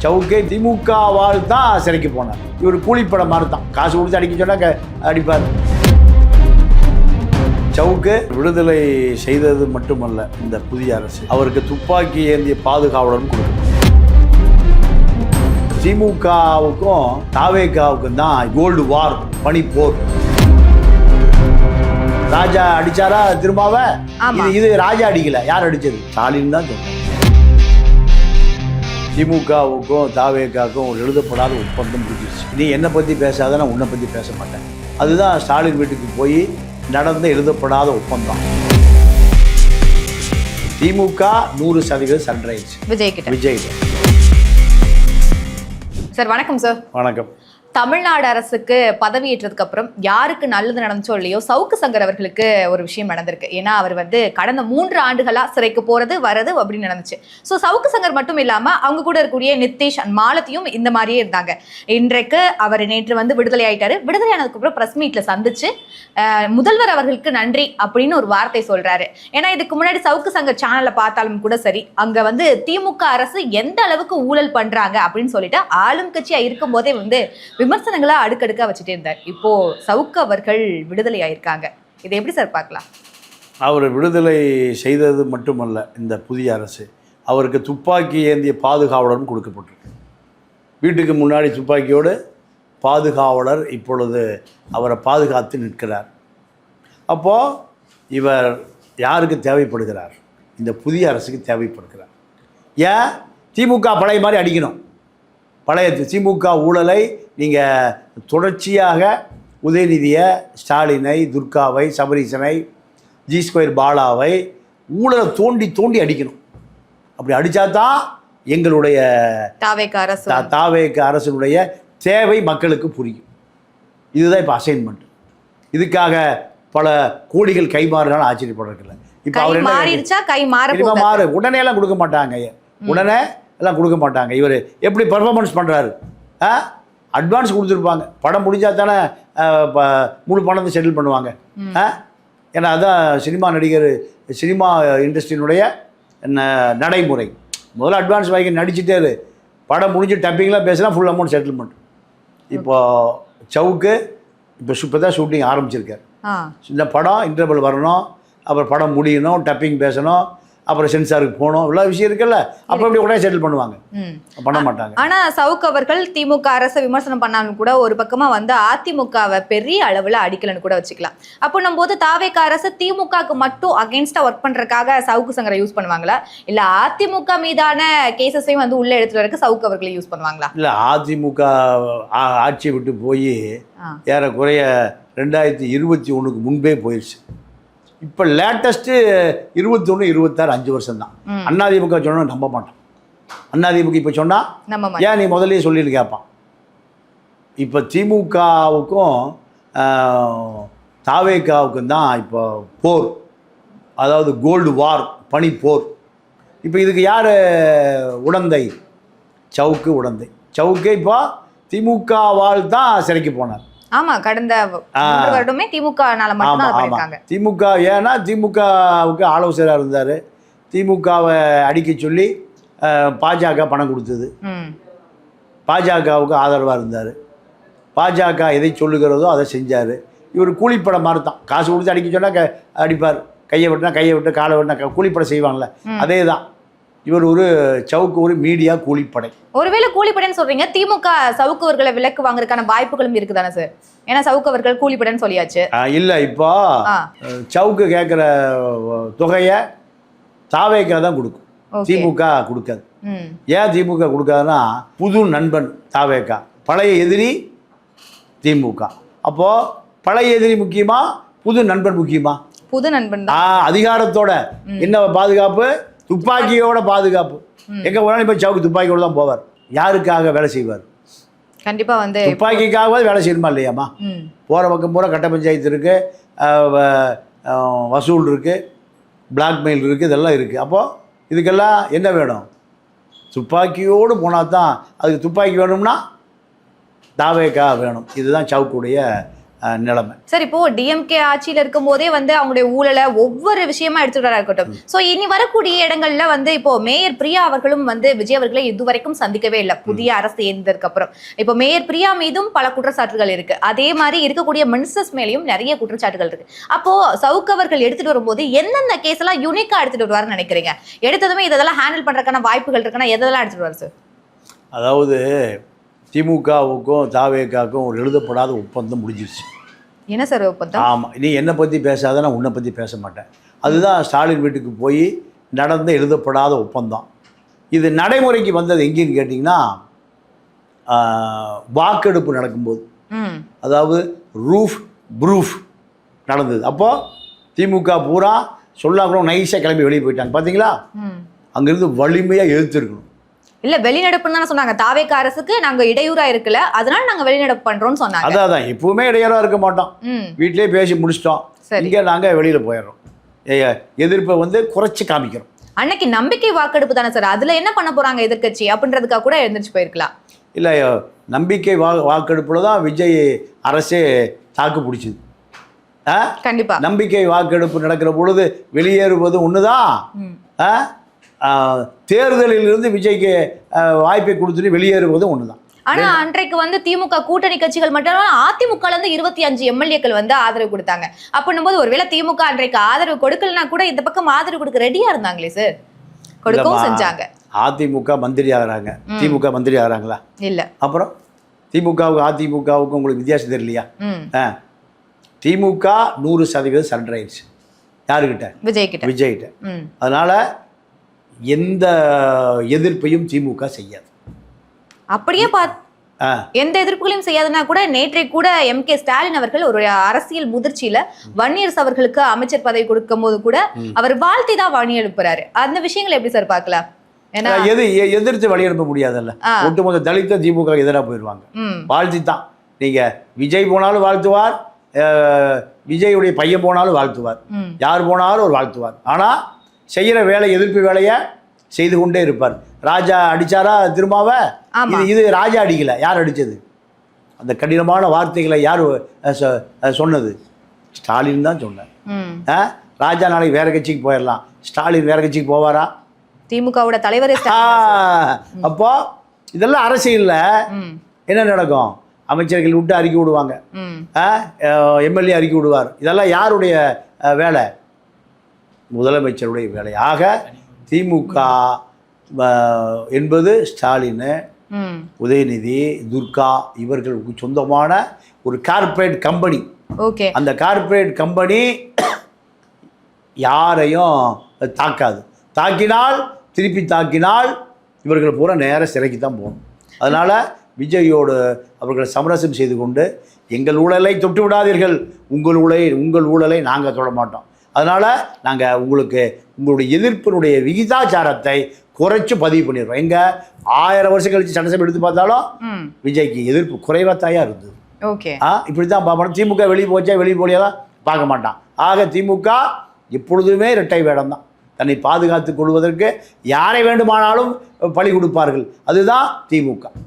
சவுக்கே திமுகவால் தான் சிறைக்கு போனார். இவர் கூலிப்படம் மாதிரி தான், காசு கொடுத்து அடிக்க சொன்னா அடிப்பார். சவுக்கு விடுதலை செய்தது மட்டுமல்ல இந்த புதிய அரசு, அவருக்கு துப்பாக்கி ஏந்திய பாதுகாவலரும் கொடுக்கும். திமுகவுக்கும் தாவேகாவுக்கும் தான் கோல்டு வார், பனிப்போர். ராஜா அடிச்சாரா திரும்பாவ? இது ராஜா அடிக்கல, யார் அடிச்சது? ஸ்டாலின் தான் சொன்னார். திமுகவுக்கும் தாவேகாவுக்கும் ஒரு எழுதப்படாத ஒப்பந்தம் பிடிச்சிருச்சு. நீ என்னை பற்றி பேசாத, நான் உன்னை பற்றி பேச மாட்டேன். அதுதான் ஸ்டாலின் வீட்டுக்கு போய் நடந்த எழுதப்படாத ஒப்பந்தம். திமுக 100% சன்ரைஸ் விஜய். சார் வணக்கம். சார் வணக்கம். தமிழ்நாடு அரசுக்கு பதவியேற்றதுக்கு அப்புறம் யாருக்கு நல்லது நடந்துச்சோ இல்லையோ, சவுக்கு சங்கர் அவர்களுக்கு ஒரு விஷயம் நடந்திருக்கு. ஏன்னா அவர் கடந்த 3 ஆண்டுகளா சிறைக்கு போறது வரது அப்படின்னு நடந்துச்சு. ஸோ சவுக்கு சங்கர் மட்டும் இல்லாம அவங்க கூட இருக்கக்கூடிய நிதிஷ் அண்ட் மாலத்தியும் இந்த மாதிரியே இருந்தாங்க. இன்றைக்கு அவர் நேற்று விடுதலை ஆயிட்டாரு. விடுதலை ஆனதுக்கு அப்புறம் பிரஸ் மீட்ல சந்திச்சு முதல்வர் அவர்களுக்கு நன்றி அப்படின்னு ஒரு வார்த்தை சொல்றாரு. ஏன்னா இதுக்கு முன்னாடி சவுக்கு சங்கர் சேனல்ல பார்த்தாலும் கூட சரி, அங்க திமுக அரசு எந்த அளவுக்கு ஊழல் பண்றாங்க அப்படின்னு சொல்லிட்டு ஆளும் கட்சியா இருக்கும் போதே விமர்சனங்களா அடுக்கடுக்கா வச்சுட்டே இருந்தார். இப்போ சவுக்கு அவர்கள் விடுதலை ஆயிருக்காங்க. இதை எப்படி சார் பார்க்கலாம்? அவர் விடுதலை செய்தது மட்டுமல்ல இந்த புதிய அரசு, அவருக்கு துப்பாக்கி ஏந்திய பாதுகாவலரும் கொடுக்கப்பட்டிருக்கு. வீட்டுக்கு முன்னாடி துப்பாக்கியோடு பாதுகாவலர் இப்பொழுது அவரை பாதுகாத்து நிற்கிறார். அப்போது இவர் யாருக்கு தேவைப்படுகிறார்? இந்த புதிய அரசுக்கு தேவைப்படுகிறார். ஏன் திமுக பழைய மாதிரி அடிக்கணும்? பழைய திமுக ஊழலை நீங்கள் தொடர்ச்சியாக உதயநிதியை, ஸ்டாலினை, துர்காவை, சபரீசனை, G2 பாலாவை ஊழலை தோண்டி தோண்டி அடிக்கணும். அப்படி அடித்தா தான் எங்களுடைய தாவேக அரசுடைய தேவை மக்களுக்கு புரியும். இதுதான் இப்போ அசைன்மெண்ட். இதுக்காக பல கோடிகள் கைமாறினாலும் ஆச்சரியப்படுறதில்லை. இப்போ அவர் மாறு உடனே எல்லாம் கொடுக்க மாட்டாங்க. உடனே எல்லாம் கொடுக்க மாட்டாங்க. இவர் எப்படி பர்ஃபார்மன்ஸ் பண்ணுறாரு? அட்வான்ஸ் கொடுத்துருப்பாங்க. படம் முடிஞ்சா தானே முழு பணத்தை செட்டில் பண்ணுவாங்க. ஏன்னா அதான் சினிமா நடிகர், சினிமா இண்டஸ்ட்ரியினுடைய நடைமுறை. முதல்ல அட்வான்ஸ் வாங்கி நடிச்சுட்டே படம் முடிஞ்சு டப்பிங்லாம் பேசினா ஃபுல் அமௌண்ட் செட்டில்மெண்ட். இப்போ சவுக்கு இப்போ தான் ஷூட்டிங் ஆரம்பிச்சிருக்கார். இந்த படம் இன்டர்வல் வரணும், அப்புறம் படம் முடியணும், டப்பிங் பேசணும், அப்புறம் சென்சாருக்கு போகணும், இவ்வளோ விஷயம் இருக்குல்ல. அப்போ எப்படி உடனே செட்டில் பண்ணுவாங்க? பண்ண மாட்டாங்க. ஆனால் சவுக்கு அவர்கள் திமுக அரசை விமர்சனம் பண்ணாலும் கூட ஒரு பக்கமாக அதிமுகவை பெரிய அளவில் அடிக்கலன்னு கூட வச்சுக்கலாம். அப்போ நம்ம போது தாவேக அரசு திமுகவுக்கு மட்டும் அகேன்ஸ்டாக ஒர்க் பண்ணுறதுக்காக சவுக்கு சங்கரை யூஸ் பண்ணுவாங்களா, இல்லை அதிமுக மீதான கேசஸையும் உள்ளே எடுத்துகிட்டு வரக்கு சவுக்கு அவர்களை யூஸ் பண்ணுவாங்களா? இல்லை, அதிமுக ஆட்சியை விட்டு போய் ஏறக்குறைய 2021க்கு முன்பே போயிடுச்சு. இப்போ லேட்டஸ்ட்டு 21, 26, 5 வருஷம் தான். அதிமுக சொன்னா நம்ப மாட்டான். அதிமுக இப்போ சொன்னால் ஏன் நீ முதலே சொல்லின்னு கேட்பான். இப்போ திமுகவுக்கும் தாவேகாவுக்கும் தான் இப்போ போர், அதாவது கோல்டு வார், பனிப்போர். இப்போ இதுக்கு யார் உடந்தை? சவுக்கு உடந்தை. சவுக்கே இப்போ திமுகவால் தான் சிறைக்கு போனார். ஆமா, கடந்த வருடமே திமுகனால மட்டும்தான் பண்ணிருக்காங்க. திமுக ஏன்னா திமுகவுக்கு ஆலோசகராக இருந்தார். திமுகவை அடிக்க சொல்லி பாஜக பணம் கொடுத்தது. பாஜகவுக்கு ஆதரவாக இருந்தார். பாஜக எதை சொல்லுகிறதோ அதை செஞ்சார். இவர் கூலிப்படம் மாதிரி தான், காசு கொடுத்து அடிக்க சொன்னால் அடிப்பார். கையை விட்டுனா கையை விட்டு, காலை விட்டுனா கூலிப்படம் செய்வாங்கள்ல, அதே தான். இவர் சவுக்கு ஒரு மீடியா கூலிப்படை. ஒருவேளை கூலிப்படைன்னு சொல்றீங்க, திமுக சவுக்கு அவர்களை விலக்கு வாங்குறதுக்கான வாய்ப்புகளும் இருக்குதானே சார்? ஏன்னா சவுக்கு அவர்கள் கூலிப்படைன்னு சொல்லியாச்சு. இல்லை, இப்போ சவுக்கு கேட்குற தொகையை தாவேகா தான் கொடுக்கும், திமுக கொடுக்காது. ஏன் திமுக கொடுக்காதுன்னா, புது நண்பன் தாவேகா, பழைய எதிரி திமுக. அப்போ பழைய எதிரி முக்கியமா, புது நண்பன் முக்கியமா? புது நண்பன். அதிகாரத்தோட என்ன பாதுகாப்பு? துப்பாக்கியோட பாதுகாப்பு. எங்க போனாலும் இப்போ சவுக்கு துப்பாக்கியோட தான் போவார். யாருக்காக வேலை செய்வார்? கண்டிப்பா துப்பாக்கிக்காகவாது வேலை செய்யணுமா இல்லையாம்மா? போகிற பக்கம் பூரா கட்ட பஞ்சாயத்து இருக்கு, வசூல் இருக்கு, பிளாக்மெயில் இருக்குது, இதெல்லாம் இருக்குது. அப்போது இதுக்கெல்லாம் என்ன வேணும்? துப்பாக்கியோடு போனால் தான். அதுக்கு துப்பாக்கி வேணும்னா தாவேகா வேணும். இதுதான் சவுக்குடைய நிலைமை. சார் இப்போ டிஎம்கே ஆட்சியில இருக்கும் போதே வந்து அவங்களுடைய ஊழலை ஒவ்வொரு விஷயமா எடுத்துட்டு இருக்கட்டும். சோ இனி வரக்கூடிய இடங்கள்ல வந்து இப்போ மேயர் பிரியா அவர்களும் வந்து விஜய் அவர்களை இதுவரைக்கும் சந்திக்கவே இல்லை புதிய அரசு சேர்ந்ததுக்கு அப்புறம். இப்போ மேயர் பிரியா மீதும் பல குற்றச்சாட்டுகள் இருக்கு. அதே மாதிரி இருக்கக்கூடிய மினிஸ்டர்ஸ் மேலேயும் நிறைய குற்றச்சாட்டுகள் இருக்கு. அப்போ சவுக்கு அவர்கள் எடுத்துட்டு வரும்போது எந்தெந்த கேஸ் எல்லாம் யூனிக்கா எடுத்துட்டு வருவாருன்னு நினைக்கிறீங்க? எடுத்ததுமே இதெல்லாம் ஹேண்டில் பண்றதுக்கான வாய்ப்புகள் இருக்குன்னா எதெல்லாம் எடுத்துட்டு வருவார் சார்? அதாவது திமுகவுக்கும் தாவேக்காவுக்கும் ஒரு எழுதப்படாத ஒப்பந்தம் முடிஞ்சிருச்சு. என்ன சார் ஒப்பந்தம்? ஆமாம், நீ என்னை பற்றி பேசாத, நான் உன்னை பற்றி பேச மாட்டேன். அதுதான் ஸ்டாலின் வீட்டுக்கு போய் நடந்த எழுதப்படாத ஒப்பந்தம். இது நடைமுறைக்கு வந்தது எங்கேன்னு கேட்டிங்கன்னா, வாக்கெடுப்பு நடக்கும்போது, அதாவது ப்ரூஃப் நடந்தது. அப்போது திமுக பூரா சொல்லாமல் நைஸாக கிளம்பி வெளியே போயிட்டாங்க. பார்த்தீங்களா? அங்கேருந்து வலிமையாக எதிர்த்துருக்கணும். இல்ல வெளிநடப்புன்னு தானே சொன்னாங்க. தாவேக்கா அரசுக்கு நாங்க இடையூறா இருக்குல்ல, அதனால நாங்க வெளிநடப்பு பண்றோம்னு சொன்னாங்க. அதான் எப்பவுமே இடையூறா இருக்க மாட்டோம், வீட்டிலேயே பேசி முடிச்சிட்டோம். இங்கே நாங்க வெளியில போயிடுறோம், எதிர்ப்பை வந்து குறைச்சி காமிக்கிறோம். அன்னைக்கு நம்பிக்கை வாக்கெடுப்பு தானே சார், அதுல என்ன பண்ண போறாங்க எதிர்க்கட்சி அப்படின்றதுக்காக கூட எழுந்திரிச்சு போயிருக்கலாம். இல்ல, நம்பிக்கை வாக்கெடுப்புல தான் விஜய் அரசே தாக்கு பிடிச்சது. கண்டிப்பா நம்பிக்கை வாக்கெடுப்பு நடக்கிற பொழுது வெளியேறுவது ஒண்ணுதான், தேர்தலில் இருந்து விஜய்க்கு வாய்ப்பை கொடுத்துட்டு வெளியேறுவது ஒண்ணுதான். ஆனா அன்றைக்கு வந்து திமுக கூட்டணி கட்சிகள் மட்டும் அதிமுக இருந்து 25 எம்எல்ஏக்கள் வந்து ஆதரவு கொடுத்தாங்க. அப்படின்னும் போது ஒருவேளை திமுக அன்றைக்கு ஆதரவு கொடுக்கலன்னா கூட இந்த பக்கம் ஆதரவு கொடுக்க ரெடியா இருந்தாங்களே சார், கொடுக்கவும் செஞ்சாங்க. அதிமுக மந்திரி ஆகிறாங்க, திமுக மந்திரி ஆகிறாங்களா? இல்ல. அப்புறம் திமுகவுக்கு அதிமுகவுக்கு உங்களுக்கு வித்தியாசம் தெரியலையா? திமுக 100% சரண்டர் ஆயிடுச்சு. யாருக்கிட்ட? விஜய்கிட்ட. அதனால எந்த எதிர்ப்பையும் திமுக செய்யாது. அப்படியே எந்த எதிர்ப்புகளையும் செய்யாதுன்னா கூட நேற்றை கூட MK ஸ்டாலின் அவர்கள் ஒரு அரசியல் முதிர்ச்சியில வன்னியர்ஸ் அவர்களுக்கு அமைச்சர் பதவி கொடுக்கும் போது கூட அவர் வாழ்த்தி தான் வழி எழுப்புறாரு. அந்த விஷயங்களை எப்படி சார் பார்க்கலாம்? எதிர்த்து வழி எழுப்ப முடியாதுல்ல, ஒட்டுமொத்த தலித்த திமுக எதிராக போயிடுவாங்க. வாழ்த்தி தான். நீங்க விஜய் போனாலும் வாழ்த்துவார், விஜயுடைய பையன் போனாலும் வாழ்த்துவார், யார் போனாலும் ஒரு வாழ்த்துவார். ஆனா செய்யற வேலை எதிர்ப்பு வேலையை செய்து கொண்டே இருப்பார். ராஜா அடிச்சாரா திருமாவ? இது ராஜா அடிக்கல, யார் அடிச்சது? அந்த கடினமான வார்த்தைகளை யார் சொன்னது? ஸ்டாலின் தான் சொன்னார். ராஜா நாளைக்கு வேற கட்சிக்கு போயிடலாம், ஸ்டாலின் வேற கட்சிக்கு போவாரா? திமுகவோட தலைவர். அப்போ இதெல்லாம் அரசியல்ல என்ன நடக்கும்? அமைச்சர்கள் விட்டு அறிக்கை விடுவாங்க, எம்எல்ஏ அறிக்கை விடுவார். இதெல்லாம் யாருடைய வேலை? முதலமைச்சருடைய வேலை. ஆக திமுக என்பது ஸ்டாலின், உதயநிதி, துர்கா இவர்களுக்கு சொந்தமான ஒரு கார்ப்பரேட் கம்பெனி. அந்த கார்ப்பரேட் கம்பெனி யாரையும் தாக்காது. தாக்கினால், திருப்பி தாக்கினால் இவர்கள் பூரா நேர சிறைக்கு தான் போகணும். அதனால் விஜயோடு அவர்கள் சமரசம் செய்து கொண்டு, எங்கள் ஊழலை தொட்டு விடாதீர்கள், உங்கள் ஊழலை நாங்கள் தொட மாட்டோம். அதனால் நாங்கள் உங்களுடைய எதிர்ப்பினுடைய விகிதாச்சாரத்தை குறைச்சி பதிவு பண்ணிடுறோம். எங்க 1000 வருஷம் கழிச்சு சட்டசபை எடுத்து பார்த்தாலும் விஜய்க்கு எதிர்ப்பு குறைவாத்தாயா இருந்தது. இப்படி தான் பார்ப்போம். திமுக வெளியே போச்சா வெளியே போலியெல்லாம் பார்க்க மாட்டான். ஆக திமுக எப்பொழுதுமே இரட்டை வேடம் தான். தன்னை பாதுகாத்துக் கொள்வதற்கு யாரை வேண்டுமானாலும் பலி கொடுப்பார்கள். அதுதான் திமுக.